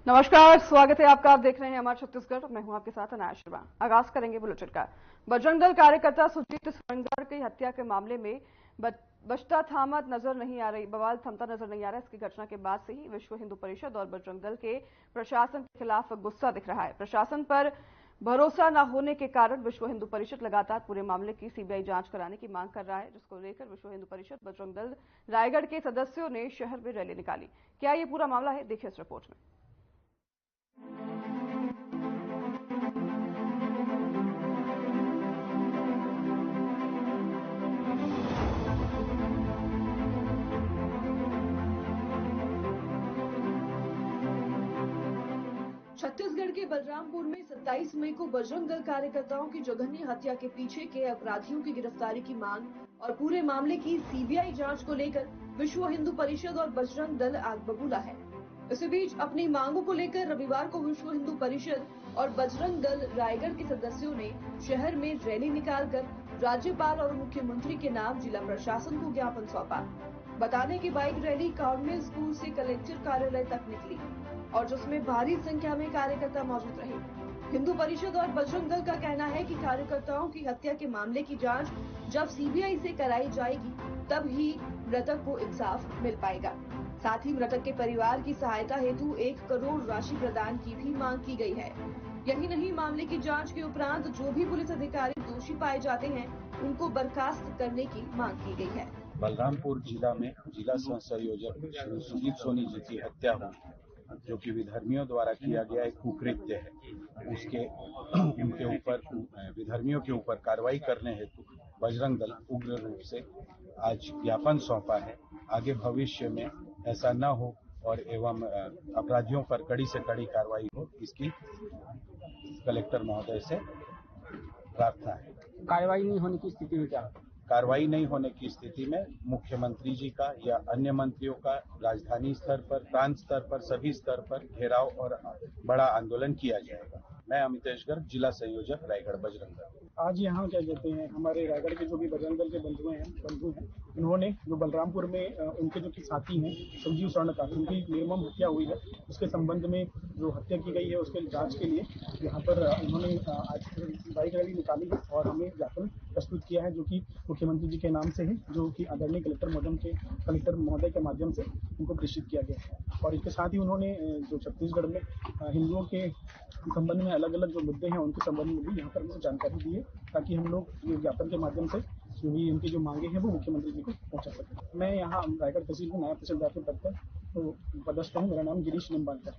नमस्कार, स्वागत है आपका। आप देख रहे हैं हमारा छत्तीसगढ़। मैं हूं आपके साथ अनाया शर्मा। आगाज करेंगे बुलेटिन का। बजरंग दल कार्यकर्ता सुजीत स्वर्ण की हत्या के मामले में बचता थामा नजर नहीं आ रही, बवाल थमता नजर नहीं आ रहा। इसकी घटना के बाद से ही विश्व हिंदू परिषद और बजरंग दल के प्रशासन के खिलाफ गुस्सा दिख रहा है। प्रशासन पर भरोसा न होने के कारण विश्व हिंदू परिषद लगातार पूरे मामले की सीबीआई जांच कराने की मांग कर रहा है, जिसको लेकर विश्व हिंदू परिषद बजरंग दल रायगढ़ के सदस्यों ने शहर में रैली निकाली। क्या ये पूरा मामला है, देखिए इस रिपोर्ट में। छत्तीसगढ़ के बलरामपुर में 27 मई को बजरंग दल कार्यकर्ताओं की जघन्य हत्या के पीछे के अपराधियों की गिरफ्तारी की मांग और पूरे मामले की सीबीआई जांच को लेकर विश्व हिंदू परिषद और बजरंग दल आग बबूला है। इसी बीच अपनी मांगों को लेकर रविवार को विश्व हिंदू परिषद और बजरंग दल रायगढ़ के सदस्यों ने शहर में रैली निकालकर राज्यपाल और मुख्यमंत्री के नाम जिला प्रशासन को ज्ञापन सौंपा। बताने की बाइक रैली कॉन्वेंट स्कूल से कलेक्टर कार्यालय तक निकली और जिसमें भारी संख्या में कार्यकर्ता मौजूद रहे। हिंदू परिषद और बजरंग दल का कहना है कि कार्यकर्ताओं की हत्या के मामले की जांच जब सीबीआई से कराई जाएगी तब ही मृतक को इंसाफ मिल पाएगा। साथ ही मृतक के परिवार की सहायता हेतु 1 करोड़ राशि प्रदान की भी मांग की गई है। यही नहीं, मामले की जांच के उपरांत जो भी पुलिस अधिकारी दोषी पाए जाते हैं उनको बर्खास्त करने की मांग की गई है। बलरामपुर जिला में जिला सह संयोजक श्री सुजीत सोनी जी की हत्या हुई, जो कि विधर्मियों द्वारा किया गया एक कुकृत्य है। उनके ऊपर विधर्मियों के ऊपर कार्रवाई करने हेतु बजरंग दल उग्र रूप से आज ज्ञापन सौंपा है। आगे भविष्य में ऐसा न हो और एवं अपराधियों पर कड़ी से कड़ी कार्रवाई हो, इसकी कलेक्टर महोदय से प्रार्थना है। कार्रवाई नहीं होने की स्थिति में क्या? कार्रवाई नहीं होने की स्थिति में मुख्यमंत्री जी का या अन्य मंत्रियों का राजधानी स्तर पर, प्रांत स्तर पर, सभी स्तर पर घेराव और बड़ा आंदोलन किया जाएगा। मैं अमितेश गर्ग, जिला संयोजक रायगढ़ बजरंग दल। आज यहाँ क्या कहते हैं, हमारे रायगढ़ के जो भी बजरंग दल के बंधु हैं, उन्होंने जो बलरामपुर में उनके जो साथी हैं संजीव स्वर्णकार, उनकी निर्मम हत्या हुई है, उसके संबंध में जो हत्या की गई है उसके जांच के लिए यहाँ पर उन्होंने आज बाइक रैली निकाली है और हमें ज्ञापन प्रस्तुत किया है, जो कि मुख्यमंत्री जी के नाम से है, जो कि आदरणीय कलेक्टर महोदय के माध्यम से उनको प्रेषित किया गया है। और इसके साथ ही उन्होंने जो छत्तीसगढ़ में हिंदुओं के संबंध में अलग अलग जो मुद्दे हैं उनके संबंध में भी यहाँ पर मुझे जानकारी दी है, ताकि हम लोग ये ज्ञापन के माध्यम से जो भी उनकी जो मांगे हैं वो मुख्यमंत्री जी को पहुंचा सकें। मैं यहाँ रायगढ़ तहसील में नया तहसीलदार के पद पर तो पदस्थ हूँ। मेरा नाम गिरीश निम्बालकर।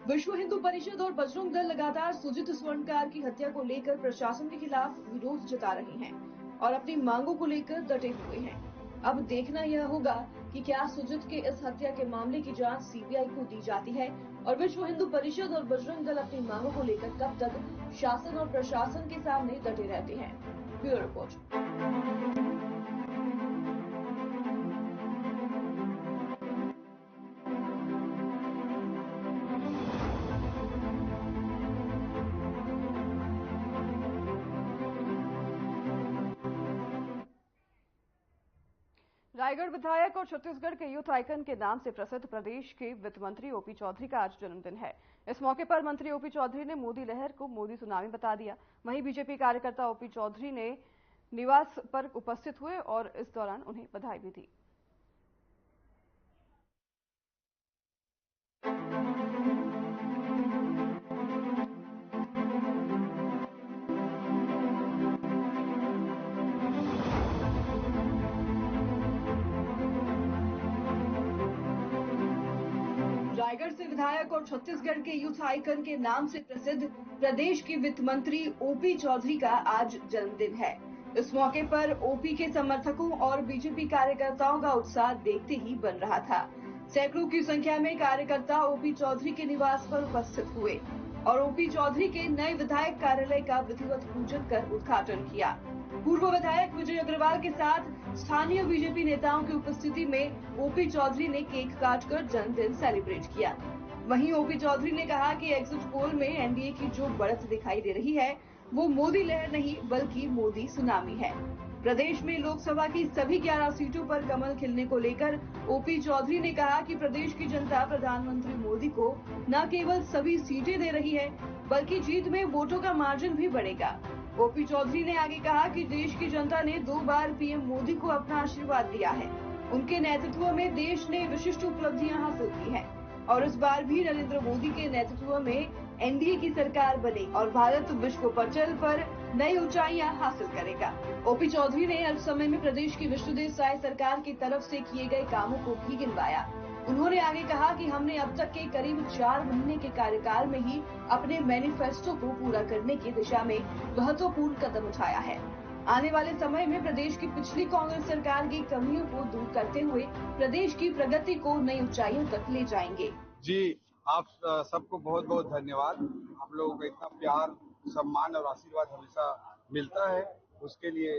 विश्व हिंदू परिषद और बजरंग दल लगातार सुजीत स्वर्णकार की हत्या को लेकर प्रशासन के खिलाफ विरोध जता रहे हैं और अपनी मांगों को लेकर डटे हुए हैं। अब देखना यह होगा कि क्या सुजीत के इस हत्या के मामले की जांच सीबीआई को दी जाती है और विश्व हिंदू परिषद और बजरंग दल अपनी मांगों को लेकर कब तक शासन और प्रशासन के सामने डटे रहते हैं। Bureau report. रायगढ़ विधायक और छत्तीसगढ़ के यूथ आइकन के नाम से प्रसिद्ध प्रदेश के वित्त मंत्री ओपी चौधरी का आज जन्मदिन है। इस मौके पर मंत्री ओपी चौधरी ने मोदी लहर को मोदी सुनामी बता दिया। वहीं बीजेपी कार्यकर्ता ओपी चौधरी ने निवास पर उपस्थित हुए और इस दौरान उन्हें बधाई भी दी। रायगढ़ से विधायक और छत्तीसगढ़ के यूथ आइकन के नाम से प्रसिद्ध प्रदेश के वित्त मंत्री ओपी चौधरी का आज जन्मदिन है। इस मौके पर ओपी के समर्थकों और बीजेपी कार्यकर्ताओं का उत्साह देखते ही बन रहा था। सैकड़ों की संख्या में कार्यकर्ता ओपी चौधरी के निवास पर उपस्थित हुए और ओपी चौधरी के नए विधायक कार्यालय का विधिवत पूजन कर उद्घाटन किया। पूर्व विधायक विजय अग्रवाल के साथ स्थानीय बीजेपी नेताओं की उपस्थिति में ओपी चौधरी ने केक काटकर जन्मदिन सेलिब्रेट किया। वहीं ओपी चौधरी ने कहा कि एग्जिट पोल में एनडीए की जो बढ़त दिखाई दे रही है वो मोदी लहर नहीं बल्कि मोदी सुनामी है। प्रदेश में लोकसभा की सभी 11 सीटों पर कमल खिलने को लेकर ओपी चौधरी ने कहा कि प्रदेश की जनता प्रधानमंत्री मोदी को न केवल सभी सीटें दे रही है, बल्कि जीत में वोटों का मार्जिन भी बढ़ेगा। ओपी चौधरी ने आगे कहा कि देश की जनता ने 2 बार पीएम मोदी को अपना आशीर्वाद दिया है। उनके नेतृत्व में देश ने विशिष्ट उपलब्धियां हासिल की हैं और इस बार भी नरेंद्र मोदी के नेतृत्व में एनडीए की सरकार बनेगी और भारत विश्व पटल पर नई ऊंचाइयां हासिल करेगा। ओपी चौधरी ने अल्प समय में प्रदेश की विष्णुदेव साय सरकार की तरफ से किए गए कामों को भी गिनवाया। उन्होंने आगे कहा कि हमने अब तक के करीब 4 महीने के कार्यकाल में ही अपने मैनिफेस्टो को पूरा करने की दिशा में महत्वपूर्ण कदम उठाया है। आने वाले समय में प्रदेश की पिछली कांग्रेस सरकार की कमियों को दूर करते हुए प्रदेश की प्रगति को नई ऊंचाइयों तक ले जाएंगे। जी, आप सबको बहुत बहुत धन्यवाद। आप लोगों का इतना प्यार, सम्मान और आशीर्वाद हमेशा मिलता है, उसके लिए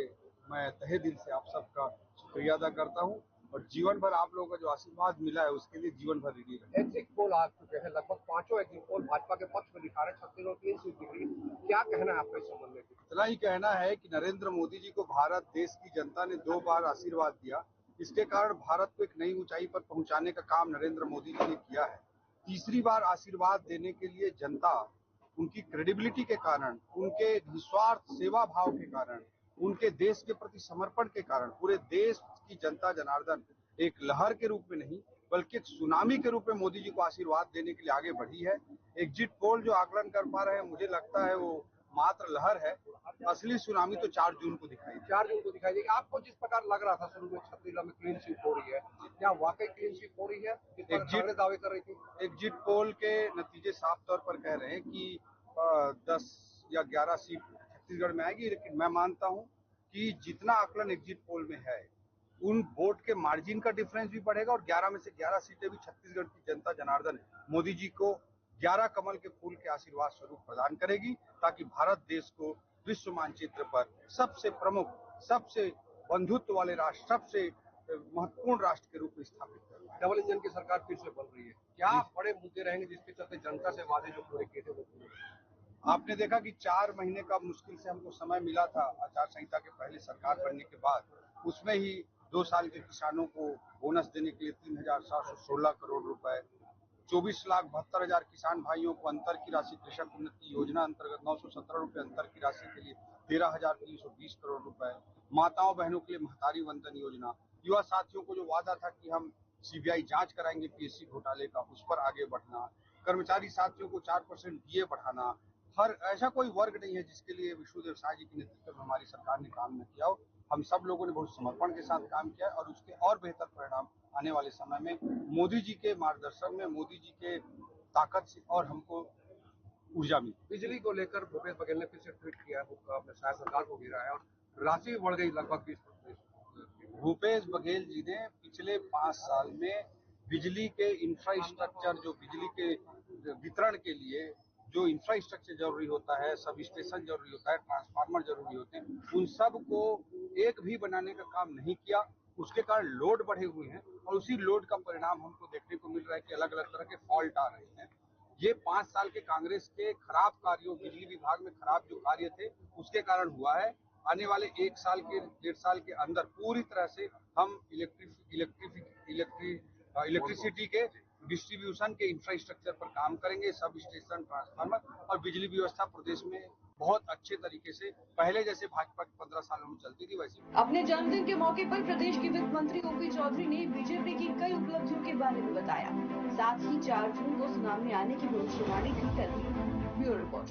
मैं तहे दिल से आप सबका शुक्रिया अदा करता हूं और जीवन भर आप लोगों का जो आशीर्वाद मिला है उसके लिए जीवन भर ऋणी रहूंगा। एग्जिट पोल आ चुके हैं, लगभग 5 एग्जिट पोल भाजपा के पक्ष में दिखा रहे, 36 और 3 सीट दिख रही है। क्या कहना है आपका इस संबंध में? इतना ही कहना है कि नरेंद्र मोदी जी को भारत देश की जनता ने 2 बार आशीर्वाद दिया, इसके कारण भारत को एक नई ऊंचाई पर पहुंचाने का काम नरेंद्र मोदी जी ने किया है। तीसरी बार आशीर्वाद देने के लिए जनता उनकी क्रेडिबिलिटी के कारण, उनके निस्वार्थ सेवा भाव के कारण, उनके देश के प्रति समर्पण के कारण पूरे देश की जनता जनार्दन एक लहर के रूप में नहीं बल्कि एक सुनामी के रूप में मोदी जी को आशीर्वाद देने के लिए आगे बढ़ी है। एग्जिट पोल जो आकलन कर पा रहे हैं, मुझे लगता है वो मात्र लहर है, असली सुनामी तो 4 जून को दिखाई देगी। 4 जून को दिखाई देगी। आपको जिस प्रकार लग रहा था शुरू में छत्तीसगढ़ में क्लीन स्वीप हो रही है, क्या वाकई क्लीन स्वीप हो रही है? कांग्रेस दावे कर रही थी। एग्जिट पोल के नतीजे साफ तौर पर कह रहे हैं कि 10 या 11 सीट छत्तीसगढ़ में आएगी, लेकिन मैं मानता हूं कि जितना आकलन एग्जिट पोल में है उन वोट के मार्जिन का डिफरेंस भी बढ़ेगा और 11 में से 11 सीटें भी छत्तीसगढ़ की जनता जनार्दन मोदी जी को 11 कमल के फूल के आशीर्वाद स्वरूप प्रदान करेगी, ताकि भारत देश को विश्व मानचित्र पर सबसे प्रमुख, सबसे बंधुत्व वाले राष्ट्र, सबसे महत्वपूर्ण राष्ट्र के रूप में स्थापित करेगा। डबल इंजन की सरकार फिर से बन रही है, क्या बड़े मुद्दे रहेंगे जिसके चलते जनता से वादे जो पूरे किए थे वो पूरे? आपने देखा कि 4 महीने का मुश्किल से हमको समय मिला था आचार संहिता के पहले सरकार बनने के बाद, उसमें ही 2 साल के किसानों को बोनस देने के लिए 3,716 करोड़ रुपए, 24,72,000 किसान भाइयों को अंतर की राशि कृषक उन्नति योजना अंतर्गत 917 रुपए अंतर की राशि के लिए 13,320 करोड़ रुपए, माताओं बहनों के लिए महतारी वंदन योजना, युवा साथियों को जो वादा था कि हम सीबीआई जांच कराएंगे पीएससी घोटाले का, उस पर आगे बढ़ना, कर्मचारी साथियों को 4% डीए बढ़ाना। हर ऐसा कोई वर्ग नहीं है जिसके लिए विष्णुदेव साय जी के नेतृत्व में हमारी सरकार ने काम न किया हो। हम सब लोगों ने बहुत समर्पण के साथ काम किया और उसके और बेहतर परिणाम आने वाले समय में मोदी जी के मार्गदर्शन में, मोदी जी के ताकत से और हमको ऊर्जा मिली। बिजली को लेकर भूपेश बघेल ने फिर से ट्वीट किया, शायद सरकार को गिरा है और राशि बढ़ गई लगभग 20%। भूपेश बघेल जी ने पिछले 5 साल में बिजली के इंफ्रास्ट्रक्चर, जो बिजली के वितरण के लिए जो इंफ्रास्ट्रक्चर जरूरी होता है, सब स्टेशन जरूरी होता है, ट्रांसफार्मर जरूरी होते हैं, उन सब को एक भी बनाने का काम नहीं किया। उसके कारण लोड बढ़े हुए हैं और उसी लोड का परिणाम हमको देखने को मिल रहा है कि अलग अलग तरह के फॉल्ट आ रहे हैं। ये 5 साल के कांग्रेस के खराब कार्यों, बिजली विभाग में खराब जो कार्य थे उसके कारण हुआ है। आने वाले 1 साल के 1.5 साल के अंदर पूरी तरह से हम इलेक्ट्रिसिटी के डिस्ट्रीब्यूशन के इंफ्रास्ट्रक्चर पर काम करेंगे। सब स्टेशन, ट्रांसफार्मर और बिजली व्यवस्था प्रदेश में बहुत अच्छे तरीके से पहले जैसे भाजपा की 15 सालों में चलती थी वैसे। अपने जन्मदिन के मौके पर प्रदेश के वित्त मंत्री ओपी चौधरी ने बीजेपी की कई उपलब्धियों के बारे में बताया, साथ ही 4 जून को चुनाव में आने की भविष्यवाणी भी कर दी। Bureau report.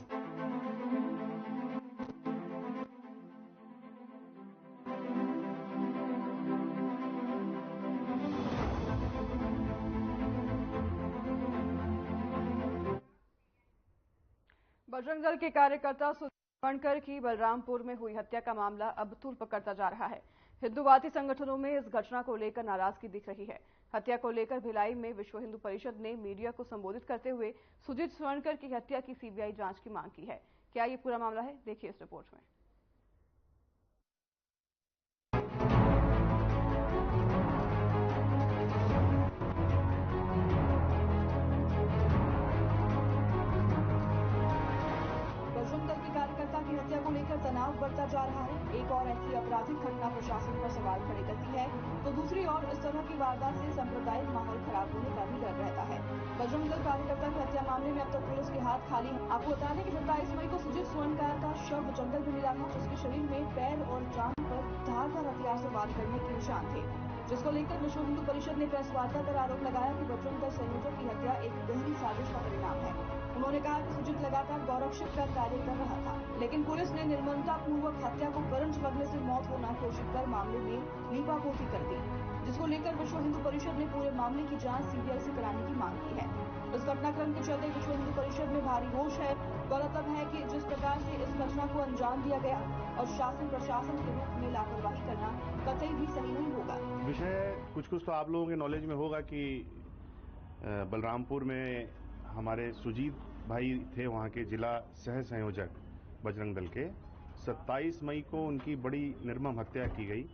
बजरंग दल के कार्यकर्ता सुधीर की बलरामपुर में हुई हत्या का मामला अब तूल पकड़ता जा रहा है। हिंदूवादी संगठनों में इस घटना को लेकर नाराजगी दिख रही है। हत्या को लेकर भिलाई में विश्व हिंदू परिषद ने मीडिया को संबोधित करते हुए सुजीत स्वर्णकर की हत्या की सीबीआई जांच की मांग की है। क्या ये पूरा मामला है, देखिए इस रिपोर्ट में। हत्या को लेकर तनाव बढ़ता जा रहा है। एक और ऐसी आपराधिक घटना प्रशासन पर सवाल खड़े करती है, तो दूसरी ओर इस तरह की वारदात से सांप्रदायिक माहौल खराब होने का भी डर रहता है। बजरंग दल कार्यकर्ता की हत्या मामले में अब तक पुलिस के हाथ खाली है। आपको बता दें कि 27 मई को सुजीत स्वर्णकार का शव जंगल में मिला था, जिसके शरीर में पैर और जांघ पर धारदार हथियार से वार करने के निशान थे, जिसको लेकर विश्व हिंदू परिषद ने प्रेस वार्ता कर आरोप लगाया कि बजरंग दल संयोजक की हत्या एक गहरी साजिश का परिणाम है। उन्होंने कहा कि सुजीत लगातार गौरक्षक का कार्य कर रहा था, लेकिन पुलिस ने निर्ममता पूर्वक हत्या को करंट लगने से मौत होना घोषित कर मामले में लीपापोती कर दी, जिसको लेकर विश्व हिंदू परिषद ने पूरे मामले की जांच सीबीआई से कराने की मांग की है। इस घटनाक्रम के चलते विश्व हिंदू परिषद में भारी रोष है। गौरतलब है कि जिस प्रकार से इस घटना को अंजाम दिया गया और शासन प्रशासन के रूप में लापरवाही करना कतई भी सही नहीं होगा। विषय कुछ तो आप लोगों के नॉलेज में होगा कि बलरामपुर में हमारे सुजीत भाई थे, वहाँ के जिला सह संयोजक बजरंग दल के। 27 मई को उनकी बड़ी निर्मम हत्या की गई।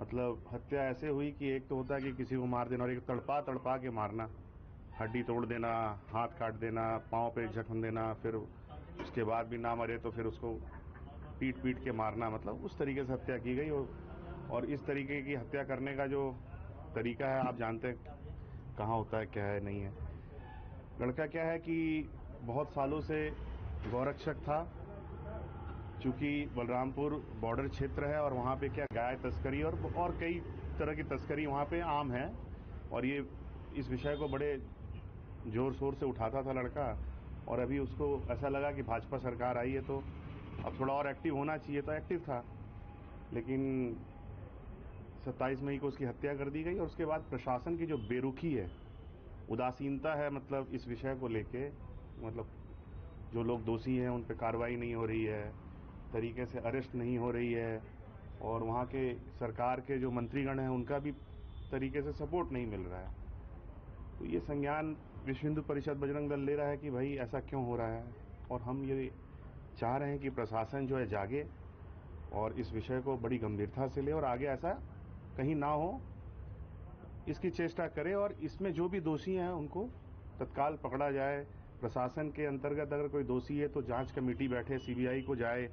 मतलब हत्या ऐसे हुई कि एक तो होता है कि किसी को मार देना और एक तड़पा तड़पा के मारना, हड्डी तोड़ देना, हाथ काट देना, पाँव पे जख्म देना, फिर उसके बाद भी ना मरे तो फिर उसको पीट पीट के मारना। मतलब उस तरीके से हत्या की गई। और इस तरीके की हत्या करने का जो तरीका है आप जानते हैं कहाँ होता है, क्या है, नहीं है। लड़का क्या है कि बहुत सालों से गौरक्षक था, चूंकि बलरामपुर बॉर्डर क्षेत्र है और वहाँ पे क्या गाय तस्करी और कई तरह की तस्करी वहाँ पे आम है। और ये इस विषय को बड़े जोर शोर से उठाता था लड़का। और अभी उसको ऐसा लगा कि भाजपा सरकार आई है तो अब थोड़ा और एक्टिव होना चाहिए, तो एक्टिव था। लेकिन 27 मई को उसकी हत्या कर दी गई। और उसके बाद प्रशासन की जो बेरुखी है, उदासीनता है, मतलब इस विषय को लेके, मतलब जो लोग दोषी हैं उन पर कार्रवाई नहीं हो रही है, तरीके से अरेस्ट नहीं हो रही है, और वहाँ के सरकार के जो मंत्रीगण हैं उनका भी तरीके से सपोर्ट नहीं मिल रहा है। तो ये संज्ञान विश्व हिंदू परिषद बजरंग दल ले रहा है कि भाई ऐसा क्यों हो रहा है। और हम ये चाह रहे हैं कि प्रशासन जो है जागे और इस विषय को बड़ी गंभीरता से ले और आगे ऐसा कहीं ना हो इसकी चेष्टा करे। और इसमें जो भी दोषी हैं उनको तत्काल पकड़ा जाए। प्रशासन के अंतर्गत अगर कोई दोषी है तो जांच कमेटी बैठे, सीबीआई को जाए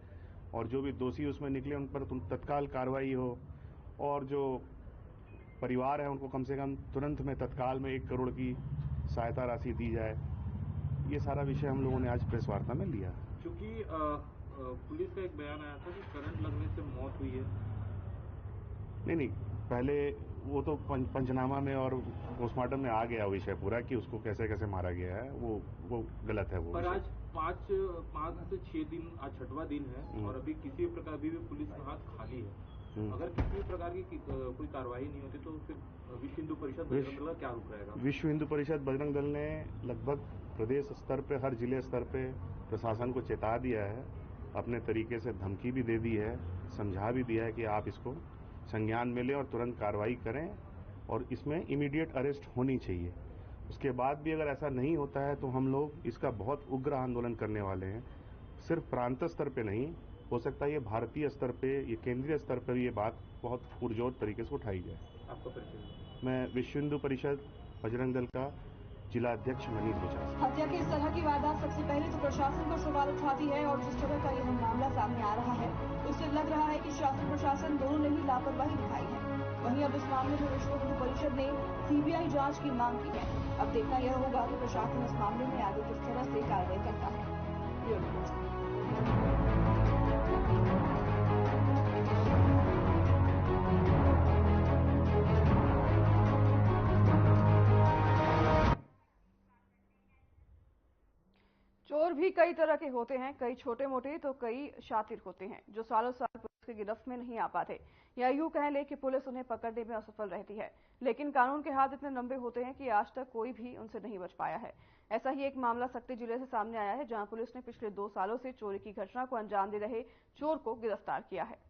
और जो भी दोषी उसमें निकले उन पर तत्काल कार्रवाई हो। और जो परिवार है उनको कम से कम तुरंत में तत्काल में 1 करोड़ की सहायता राशि दी जाए। ये सारा विषय हम लोगों ने आज प्रेस वार्ता में लिया। क्योंकि पुलिस का एक बयान आया था कि करंट लगने से मौत हुई है। नहीं, पहले वो तो पंचनामा में और पोस्टमार्टम में आ गया विषय पूरा कि उसको कैसे कैसे मारा गया है, वो गलत है। वो पर आज 5 से 6 दिन, आज 6वां दिन है और अभी किसी प्रकार अभी भी पुलिस का हाथ खाली है। अगर किसी प्रकार की कोई कार्रवाई नहीं होती तो फिर विश्व हिंदू परिषद बजरंग दल का क्या रुख रहेगा? विश्व हिंदू परिषद बजरंग दल ने लगभग प्रदेश स्तर पे, हर जिले स्तर पे प्रशासन को चेता दिया है, अपने तरीके से धमकी भी दे दी है, समझा भी दिया है कि आप इसको संज्ञान में लें और तुरंत कार्रवाई करें और इसमें इमीडिएट अरेस्ट होनी चाहिए। उसके बाद भी अगर ऐसा नहीं होता है तो हम लोग इसका बहुत उग्र आंदोलन करने वाले हैं। सिर्फ प्रांत स्तर पे नहीं, हो सकता है ये भारतीय स्तर पे, ये केंद्रीय स्तर पर ये बात बहुत पुरजोर तरीके से उठाई जाए। आपका परिचय? मैं विश्व हिंदू परिषद बजरंग दल का जिला अध्यक्ष मनीष गुजराल। हत्या की इस तरह की वारदात सबसे पहले तो प्रशासन पर सवाल उठाती है और जिस तरह का यह मामला सामने आ रहा है उससे लग रहा है कि शासन प्रशासन दोनों ने ही लापरवाही दिखाई है। वहीं अब इस मामले में विश्व हिंदू परिषद ने सीबीआई जांच की मांग की है। अब देखना यह होगा कि प्रशासन इस मामले में आगे किस तरह से कार्रवाई करता है। Bureau report. चोर भी कई तरह के होते हैं, कई छोटे मोटे तो कई शातिर होते हैं जो सालों साल पुलिस की गिरफ्त में नहीं आ पाते, या यूं कह ले कि पुलिस उन्हें पकड़ने में असफल रहती है। लेकिन कानून के हाथ इतने लंबे होते हैं कि आज तक कोई भी उनसे नहीं बच पाया है। ऐसा ही एक मामला सक्ती जिले से सामने आया है, जहां पुलिस ने पिछले 2 सालों से चोरी की घटना को अंजाम दे रहे चोर को गिरफ्तार किया है।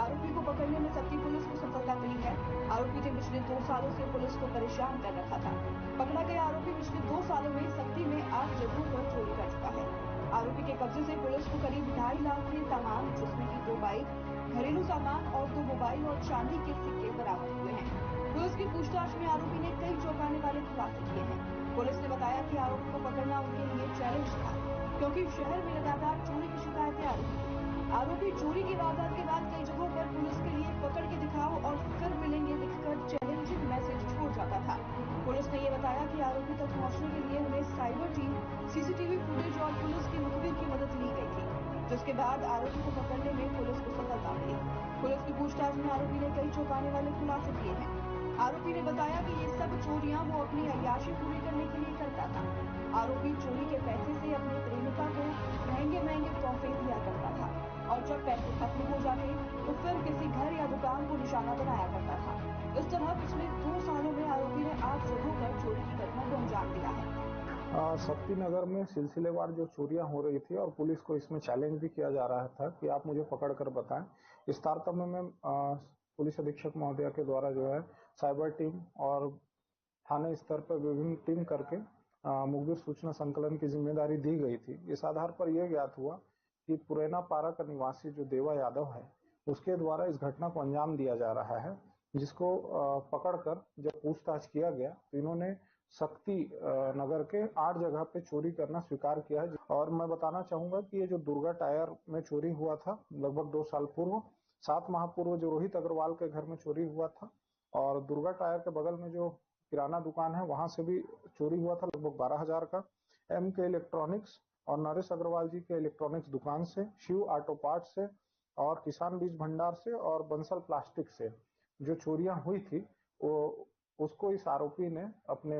आरोपी को पकड़ने में सक्ती पुलिस को सफलता मिली है। आरोपी ने पिछले 2 सालों से पुलिस को परेशान कर रखा था। पकड़ा गया आरोपी पिछले 2 सालों में सक्ती में 8 जगहों पर चोरी कर चुका है। आरोपी के कब्जे से पुलिस को करीब 2.5 लाख के सामान, जिसमें की 2 बाइक, घरेलू सामान और 2 मोबाइल और चांदी के सिक्के बरामद हुए हैं। पुलिस की पूछताछ में आरोपी ने कई चौंकाने वाले खुलासे किए हैं। पुलिस ने बताया कि आरोपी को पकड़ना उनके लिए चैलेंज था, क्योंकि शहर में लगातार चोरी की शिकायतें आ रही थी। आरोपी चोरी की वारदात के बाद कई जगहों पर पुलिस के लिए पकड़ के दिखाओ और फिर मिलेंगे लिखकर चैलेंजिंग मैसेज छोड़ जाता था। पुलिस ने ये बताया कि आरोपी तक पहुंचने के लिए उन्हें साइबर टीम, सीसीटीवी फुटेज और पुलिस की मुखबिर की मदद ली गई थी, जिसके बाद आरोपी को पकड़ने में पुलिस को सफलता मिली। पुलिस की पूछताछ में आरोपी ने कई चौंकाने वाले खुलासे किए हैं। आरोपी ने बताया कि ये सब चोरियां वो अपनी अय्याशी पूरी करने के लिए करता था। आरोपी चोरी के पैसे से अपनी प्रेमिका को महंगे तोहफे दिया करता था और जब पैसे खत्म हो जाते तो फिर किसी घर या दुकान को निशाना बनाया करता था। इस तरह पिछले 2 सालों में आरोपी ने 8 जगहों पर चोरी की घटना को अंजाम दिया है। शक्ति नगर में सिलसिलेवार जो चोरियां हो रही थी और पुलिस को इसमें चैलेंज भी किया जा रहा था कि आप मुझे पकड़ कर बताएं। इस तारतम्य में पुलिस अधीक्षक महोदय के द्वारा जो है साइबर टीम और थाने स्तर पर विभिन्न टीम करके मुखबिर सूचना संकलन की जिम्मेदारी दी गई थी। इस आधार पर यह ज्ञात हुआ कि पुरैना पारा का निवासी जो देवा यादव है, उसके द्वारा इस घटना को अंजाम दिया जा रहा है, जिसको पकड़कर जब पूछताछ किया गया तो इन्होंने शक्ति नगर के 8 जगह पे चोरी करना स्वीकार किया है। और मैं बताना चाहूंगा कि ये जो दुर्गा टायर में चोरी हुआ था लगभग 2 साल पूर्व, 7 माह पूर्व जो रोहित अग्रवाल के घर में चोरी हुआ था, और दुर्गा टायर के बगल में जो किराना दुकान है वहां से भी चोरी हुआ था लगभग 12,000 का। MK इलेक्ट्रॉनिक्स और नरेश अग्रवाल जी के इलेक्ट्रॉनिक्स दुकान से, शिव ऑटो पार्ट से और किसान बीज भंडार से और बंसल प्लास्टिक से जो चोरियां हुई थी वो उसको इस आरोपी ने अपने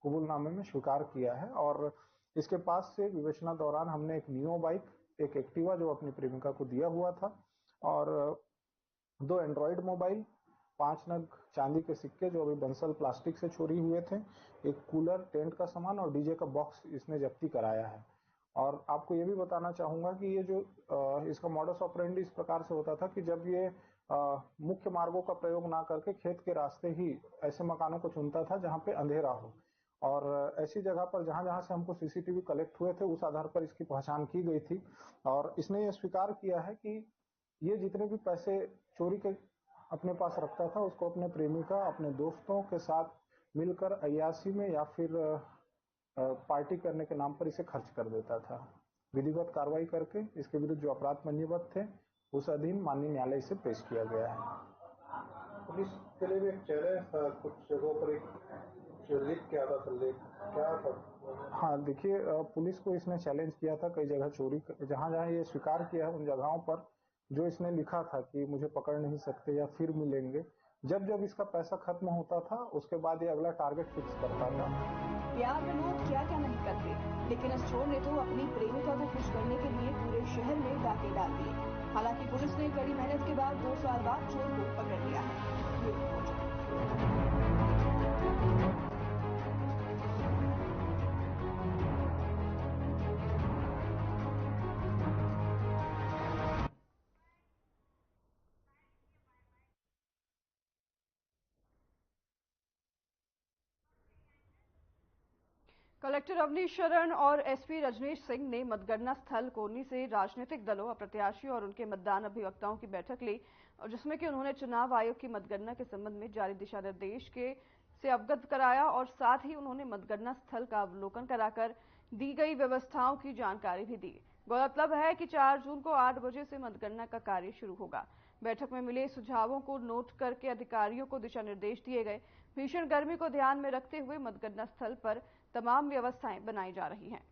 कबूलनामे में स्वीकार किया है। और इसके पास से विवेचना दौरान हमने एक नियो बाइक, एक एक्टिवा जो अपनी प्रेमिका को दिया हुआ था, और 2 एंड्रॉइड मोबाइल, 5 नग चांदी के सिक्के जो अभी बंसल प्लास्टिक से चोरी हुए थे, एक कूलर, टेंट का सामान और डीजे का बॉक्स इसने जब्ती कराया है। और आपको ये भी बताना चाहूंगा कि ये जो इसका मॉडस ऑपरेंडी इस प्रकार से होता था कि जब ये मुख्य मार्गों का प्रयोग ना करके खेत के रास्ते ही ऐसे मकानों को चुनता था जहां पे अंधेरा हो, और ऐसी जगह पर जहां से हमको सीसीटीवी कलेक्ट हुए थे उस आधार पर इसकी पहचान की गई थी। और इसने ये स्वीकार किया है कि ये जितने भी पैसे चोरी के अपने पास रखता था उसको अपने प्रेमिका, अपने दोस्तों के साथ मिलकर अय्याशी में या फिर पार्टी करने के नाम पर इसे खर्च कर देता था। विधिवत कार्रवाई करके इसके विरुद्ध जो अपराध पंजीबद्ध थे उस अधीन माननीय न्यायालय से पेश किया गया है। पुलिस के लिए भी एक चैलेंज था, कुछ जगहों पर एक लिख के आता था, लेख क्या था? हाँ, देखिए, पुलिस को इसने चैलेंज किया था कई जगह चोरी, जहां ये स्वीकार किया है उन जगहों पर जो इसने लिखा था कि मुझे पकड़ नहीं सकते या फिर मिलेंगे, जब इसका पैसा खत्म होता था उसके बाद ये अगला टारगेट फिक्स करता था। प्यार में लोग क्या क्या नहीं करते, लेकिन इस चोर ने तो अपनी प्रेमिका को खुश करने के लिए पूरे शहर में डाके डाल दिए। हालांकि पुलिस ने कड़ी मेहनत के बाद 2 साल बाद चोर को पकड़ लिया है। कलेक्टर अवनीश शरण और एसपी रजनीश सिंह ने मतगणना स्थल कोनी से राजनीतिक दलों, प्रत्याशियों और उनके मतदान अभिवक्ताओं की बैठक ली, और जिसमें कि उन्होंने चुनाव आयोग की मतगणना के संबंध में जारी दिशा निर्देश से अवगत कराया और साथ ही उन्होंने मतगणना स्थल का अवलोकन कराकर दी गई व्यवस्थाओं की जानकारी भी दी। गौरतलब है कि 4 जून को 8 बजे से मतगणना का कार्य शुरू होगा। बैठक में मिले सुझावों को नोट करके अधिकारियों को दिशा निर्देश दिए गए। भीषण गर्मी को ध्यान में रखते हुए मतगणना स्थल पर तमाम व्यवस्थाएं बनाई जा रही हैं।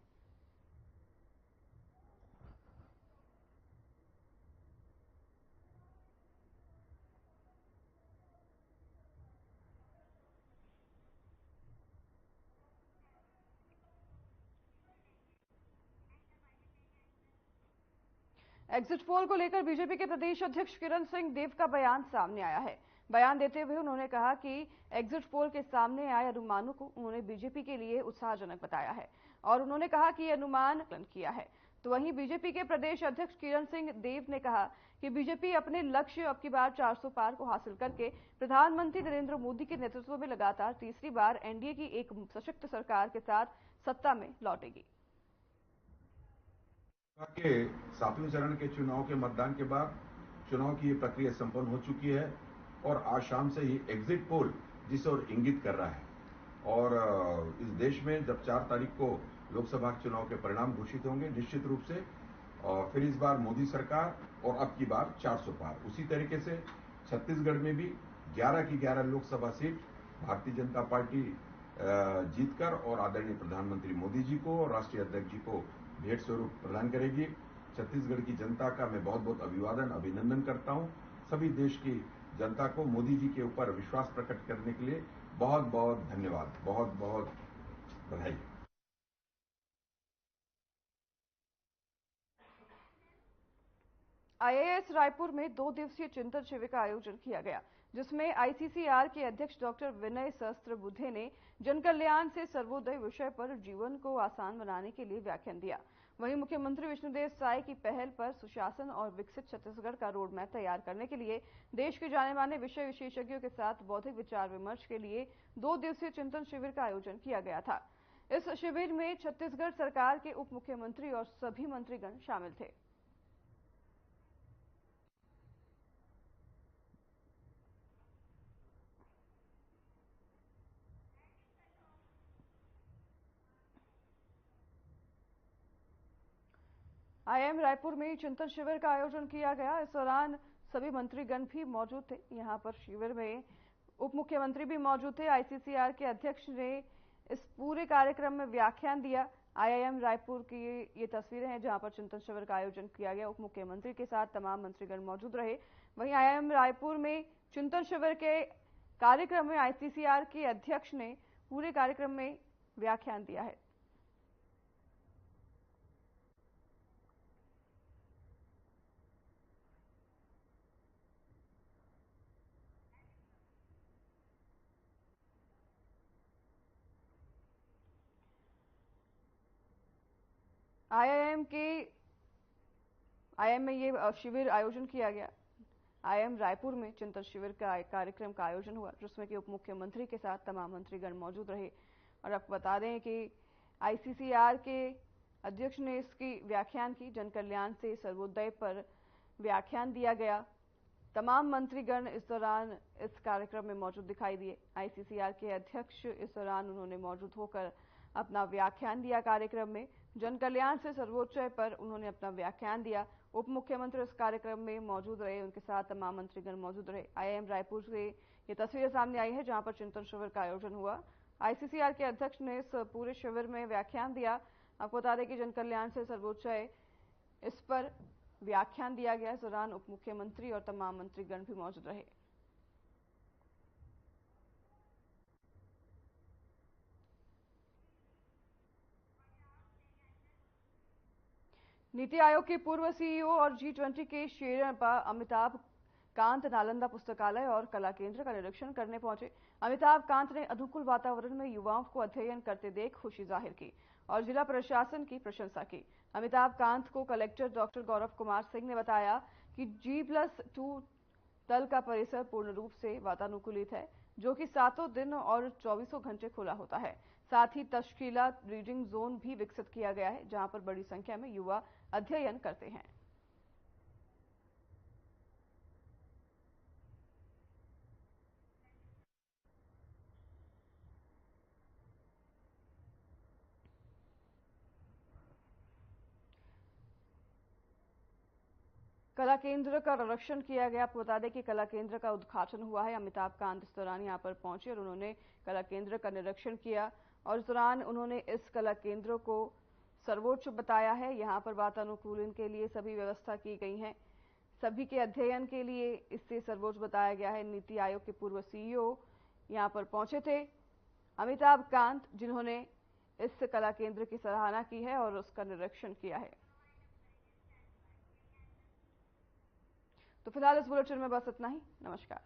एग्जिट पोल को लेकर बीजेपी के प्रदेश अध्यक्ष किरण सिंह देव का बयान सामने आया है। बयान देते हुए उन्होंने कहा कि एग्जिट पोल के सामने आए अनुमानों को उन्होंने बीजेपी के लिए उत्साहजनक बताया है और उन्होंने कहा कि ये अनुमान किया है। तो वहीं बीजेपी के प्रदेश अध्यक्ष किरण सिंह देव ने कहा कि बीजेपी अपने लक्ष्य अब की बार 400 पार को हासिल करके प्रधानमंत्री नरेंद्र मोदी के नेतृत्व में लगातार तीसरी बार एनडीए की एक सशक्त सरकार के साथ सत्ता में लौटेगी। के 7वें चरण के चुनाव के मतदान के बाद चुनाव की ये प्रक्रिया संपन्न हो चुकी है और आज शाम से ही एग्जिट पोल जिस ओर इंगित कर रहा है और इस देश में जब 4 तारीख को लोकसभा चुनाव के परिणाम घोषित होंगे निश्चित रूप से और फिर इस बार मोदी सरकार और अब की बार 400 पार। उसी तरीके से छत्तीसगढ़ में भी 11 की 11 लोकसभा सीट भारतीय जनता पार्टी जीतकर और आदरणीय प्रधानमंत्री मोदी जी को और राष्ट्रीय अध्यक्ष जी को भेंट स्वरूप प्रदान करेगी। छत्तीसगढ़ की जनता का मैं बहुत बहुत अभिनंदन करता हूं। सभी देश की जनता को मोदी जी के ऊपर विश्वास प्रकट करने के लिए बहुत बहुत धन्यवाद, बहुत बहुत बधाई। आईएएस रायपुर में 2 दिवसीय चिंतन शिविर का आयोजन किया गया, जिसमें आईसीसीआर के अध्यक्ष डॉक्टर विनय सहस्त्रबुद्धे ने जनकल्याण से सर्वोदय विषय पर जीवन को आसान बनाने के लिए व्याख्यान दिया। वहीं मुख्यमंत्री विष्णुदेव साय की पहल पर सुशासन और विकसित छत्तीसगढ़ का रोड मैप तैयार करने के लिए देश के जाने माने विषय विशेषज्ञों के साथ बौद्धिक विचार विमर्श के लिए 2 दिवसीय चिंतन शिविर का आयोजन किया गया था। इस शिविर में छत्तीसगढ़ सरकार के उप मुख्यमंत्री और सभी मंत्रीगण शामिल थे। आईआईएम रायपुर में चिंतन शिविर का आयोजन किया गया। इस दौरान सभी मंत्रीगण भी मौजूद थे। यहां पर शिविर में उप मुख्यमंत्री भी मौजूद थे। आईसीसीआर के अध्यक्ष ने इस पूरे कार्यक्रम में व्याख्यान दिया। आईआईएम रायपुर की ये तस्वीरें हैं जहां पर चिंतन शिविर का आयोजन किया गया। उप मुख्यमंत्री के साथ तमाम मंत्रीगण मौजूद रहे। वहीं आईआईएम रायपुर में चिंतन शिविर के कार्यक्रम में आईसीसीआर के अध्यक्ष ने पूरे कार्यक्रम में व्याख्यान दिया है। आईआईएम में ये शिविर आयोजन किया गया। आईआईएम रायपुर में चिंतन शिविर का कार्यक्रम का आयोजन हुआ, जिसमें कि उप मुख्यमंत्री के साथ तमाम मंत्रीगण मौजूद रहे। और आपको बता दें कि आईसीसीआर के अध्यक्ष ने इसकी व्याख्यान की। जन कल्याण से सर्वोदय पर व्याख्यान दिया गया। तमाम मंत्रीगण इस दौरान इस कार्यक्रम में मौजूद दिखाई दिए। आईसीसीआर के अध्यक्ष इस दौरान उन्होंने मौजूद होकर अपना व्याख्यान दिया। कार्यक्रम में जन कल्याण से सर्वोच्चय पर उन्होंने अपना व्याख्यान दिया। उप मुख्यमंत्री इस कार्यक्रम में मौजूद रहे, उनके साथ तमाम मंत्रीगण मौजूद रहे। आईआईएम रायपुर से ये तस्वीरें सामने आई है जहां पर चिंतन शिविर का आयोजन हुआ। आईसीसीआर के अध्यक्ष ने इस पूरे शिविर में व्याख्यान दिया। आपको बता दें कि जन कल्याण से सर्वोच्चय इस पर व्याख्यान दिया गया। इस दौरान उप मुख्यमंत्री और तमाम मंत्रीगण भी मौजूद रहे। नीति आयोग के पूर्व सीईओ और G20 के शेरपा अमिताभ कांत नालंदा पुस्तकालय और कला केंद्र का निरीक्षण करने पहुंचे। अमिताभ कांत ने अनुकूल वातावरण में युवाओं को अध्ययन करते देख खुशी जाहिर की और जिला प्रशासन की प्रशंसा की। अमिताभ कांत को कलेक्टर डॉक्टर गौरव कुमार सिंह ने बताया कि G+2 तल का परिसर पूर्ण रूप से वातानुकूलित है, जो कि 7 दिन और 24 घंटे खुला होता है। साथ ही तक्षशिला रीडिंग जोन भी विकसित किया गया है, जहां पर बड़ी संख्या में युवा अध्ययन करते हैं। कला केंद्र का निरीक्षण किया गया। आपको बता दें कि कला केंद्र का उद्घाटन हुआ है। अमिताभ कांत इस दौरान यहां पर पहुंचे और उन्होंने कला केंद्र का निरीक्षण किया और इस दौरान उन्होंने इस कला केंद्र को सर्वोच्च बताया है। यहां पर वातानुकूलन के लिए सभी व्यवस्था की गई है। सभी के अध्ययन के लिए इससे सर्वोच्च बताया गया है। नीति आयोग के पूर्व सीईओ यहां पर पहुंचे थे अमिताभ कांत, जिन्होंने इस कला केंद्र की सराहना की है और उसका निरीक्षण किया है। तो फिलहाल इस बुलेटिन में बस इतना ही। नमस्कार।